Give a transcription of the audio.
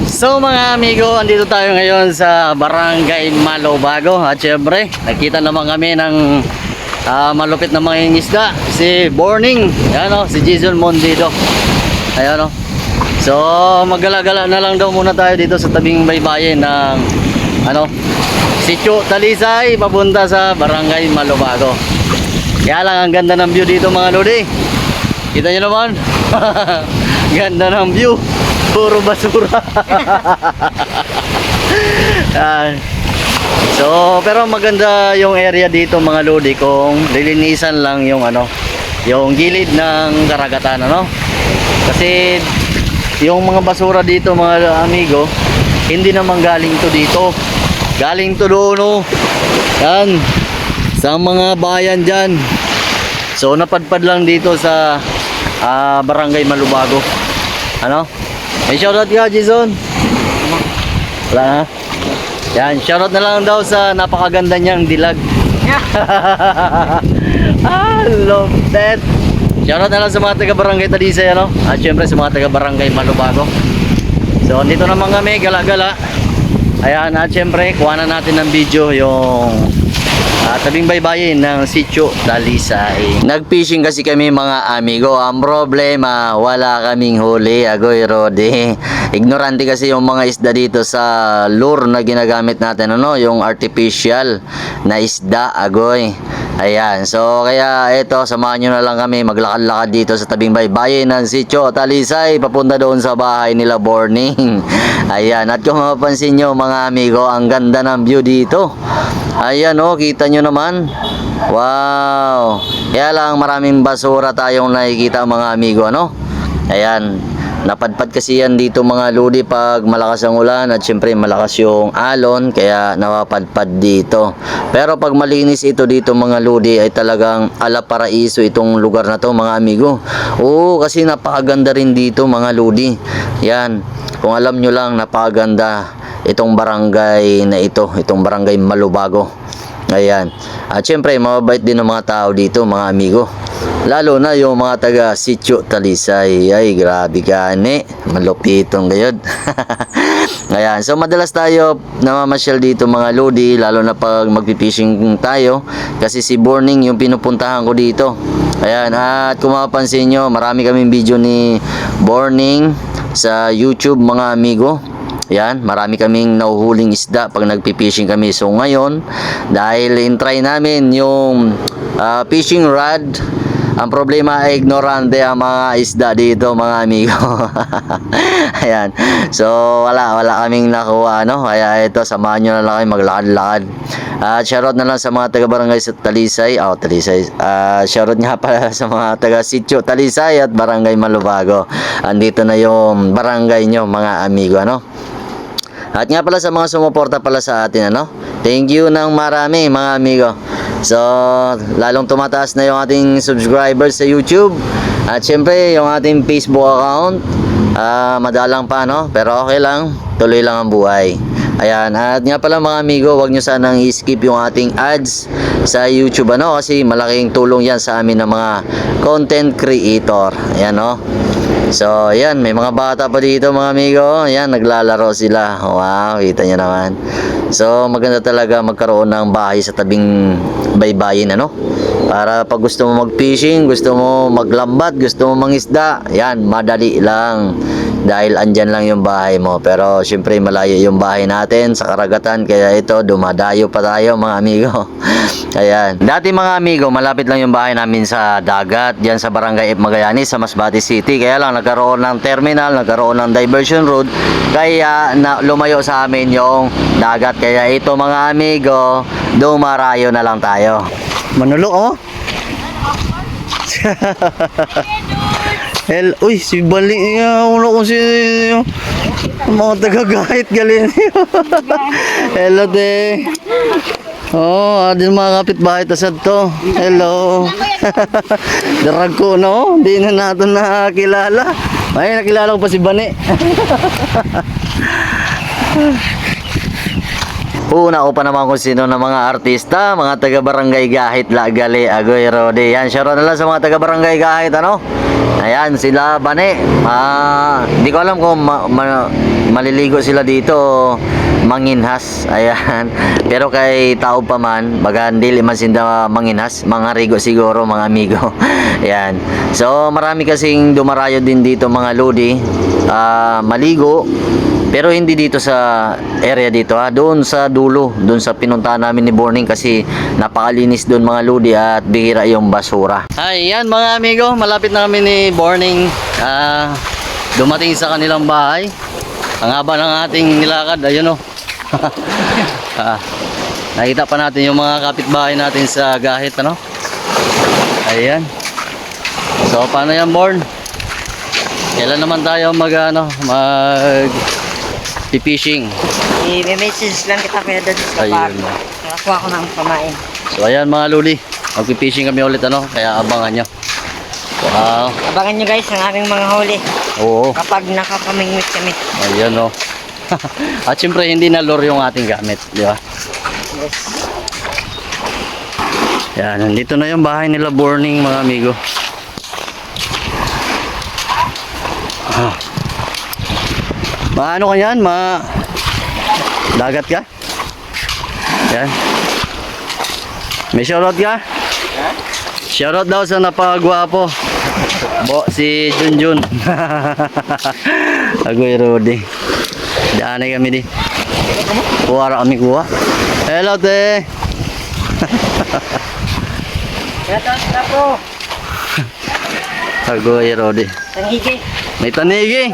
So mga amigo, andito tayo ngayon sa Barangay Malobago. At syempre, nakita naman kami ng malupit na mga isda. Si Borning, yan o, si Jason Mondido. Ayan o. So maggala-gala na lang daw muna tayo dito sa tabing baybayin ng Sitio Talisay, papunta sa Barangay Malobago. Kaya lang ang ganda ng view dito mga lodi. Kita nyo naman. Ganda ng view. Puro basura. So pero maganda yung area dito mga lodi kung lilinisan lang yung yung gilid ng karagatan kasi yung mga basura dito mga amigo, hindi naman galing to dito, galing to doon yan sa mga bayan dyan. So napadpad lang dito sa Barangay Malobago. May shoutout ka, Jason? Wala na? Yan, shoutout na lang daw sa napakaganda niyang dilag. Love that. Shoutout na lang sa mga taga-barangay Talisay, at syempre sa mga taga-barangay Malobago. So, dito naman kami, gala-gala. Ayan, at syempre, kuha na natin ng video yung tabing baybayin ng Sitio Talisay. Nag-fishing kasi kami mga amigo. Ang problema, wala kaming huli, agoy rode. Ignorante kasi yung mga isda dito sa lure na ginagamit natin, yung artificial na isda, agoy. Ayan, so kaya ito, samahan nyo na lang kami maglakad-lakad dito sa tabing baybayin ng Sitio Talisay, papunta doon sa bahay nila Borning. Ayan, at kung mapapansin nyo mga amigo, ang ganda ng view dito. Ayan kita nyo naman. Wow. Kaya lang maraming basura tayong nakikita mga amigo, Ayan. Napadpad kasi yan dito mga lodi pag malakas ang ulan at syempre malakas yung alon, kaya napapadpad dito. Pero pag malinis ito dito mga lodi ay talagang ala paraiso itong lugar na to mga amigo. Oo, kasi napakaganda rin dito mga lodi. Yan. Kung alam nyo lang, napakaganda itong barangay na ito, itong Barangay Malobago. Ayan. At syempre, mababait din ng mga tao dito, mga amigo. Lalo na yung mga taga Sitio Talisay. Ay, grabe ka, malupitong gayod. Ayan. So, madalas tayo namamasyal dito, mga lodi, lalo na pag magpipishing tayo. Kasi si Borning yung pinupuntahan ko dito. Ayan. At kung mapapansin nyo, marami kaming video ni Borning sa YouTube, mga amigo. Yan, marami kaming nahuhuling isda pag nagpipishing kami. So ngayon, dahil in-try namin yung fishing rod, ang problema ay ignorante ang mga isda dito mga amigo. Ayan. So wala kaming nakuha, Kaya ito, samahan nyo na lang kayo maglakad-lakad. Shoutout na lang sa mga taga-barangay sa Talisay. Talisay. Shoutout nga pala sa mga taga-Sitio Talisay at Barangay Malobago. Andito na yung barangay nyo mga amigo, At nga pala sa mga sumuporta pala sa atin, Thank you ng marami mga amigo. So, lalong tumataas na yung ating subscribers sa YouTube. At syempre, yung ating Facebook account, madalang pa, Pero okay lang, tuloy lang ang buhay. Ayan, at nga pala mga amigo, huwag nyo sanang i-skip yung ating ads sa YouTube, Kasi malaking tulong yan sa amin ng mga content creator. Ayan, So, ayan, may mga bata pa dito mga amigo. Ayan, naglalaro sila. Wow, kita nyo naman. So, maganda talaga magkaroon ng bahay sa tabing baybayin, Para pag gusto mo mag-fishing, gusto mo maglambat, gusto mo mangisda, ayan, madali lang. Dahil andyan lang yung bahay mo. Pero, syempre, malayo yung bahay natin sa karagatan. Kaya ito, dumadayo pa tayo mga amigo. Ayan. Dati mga amigo, malapit lang yung bahay namin sa dagat. Diyan sa Barangay F. Magallanes, sa Masbate City. Kaya lang, nagkaroon ng terminal, nagkaroon ng diversion road. Kaya, lumayo sa amin yung dagat. Kaya ito mga amigo, dumarayo na lang tayo. Manulo, Uy, si Bali nga, wala ko si mga taga-gahit galing. Hello, de. Adin mga kapitbahay tasad to. Hello. Darag ko, Di na natin nakakilala. Ay, nakilala ko pa si Bani. Una ko pa naman kung sino na mga artista, mga taga-barangay Gahit, Lagali, Agoy, Rode. Yan, shoutout na lang sa mga taga-barangay Gahit, Ayan, sila Bane. Hindi ko alam kung maliligo sila dito o manginhas. Ayan. Pero kay tao pa man, baga dili man sinda manginhas, mga rigo siguro mga amigo. Ayan. So marami kasing dumarayo din dito mga lodi. Maligo. Pero hindi dito sa area dito ha, doon sa dulo, doon sa pinuntahan namin ni Borning kasi napakalinis doon mga lodi at bihira yung basura. Ay, yan mga amigo, malapit na kami ni Borning dumating sa kanilang bahay. Ang haba ng ating nilakad, ayun o. Nakita pa natin yung mga kapitbahay natin sa Gahit, ano? Ayan. So, paano yan, Born? Kailan naman tayo mag fishing? I-message lang kita kuya doon sa park. Ayun. Nakakuha ko ng pamain. So ayan mga luli, mag-fishing kami ulit ano, kaya abangan nyo. Wow. Abangan nyo guys ang aming mga huli. Oo. Kapag nakapamingwit kami. Ayan o. At syempre hindi na lure yung ating gamit, di ba? Yes. Yan, nandito na yung bahay nila Borning mga amigo. Maano ka yan? Dagat ka? Yan. May shoutout ka? Shoutout daw sa napagwapo. Si Junjun. Agoy Rudy. Daanay kami di. Kuwara kami kuha. Hello te. Shoutout na po. Agoy Rudy. Tanghigi. May tanigi.